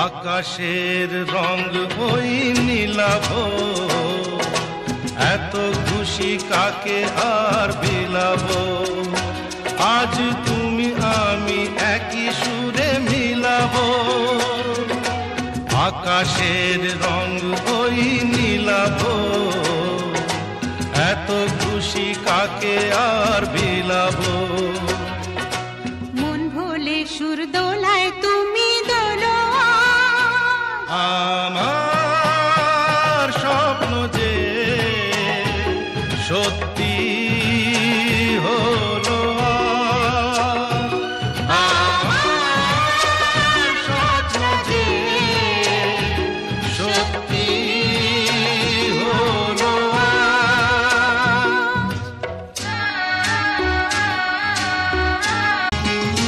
আকাশের রং ওই নীলাভ, এত খুশি কাকে আর বিলাব। আজ তুমি আমি একই সুরে মিলাব। আকাশের রং ওই নীলাভ, এত খুশি কাকে আর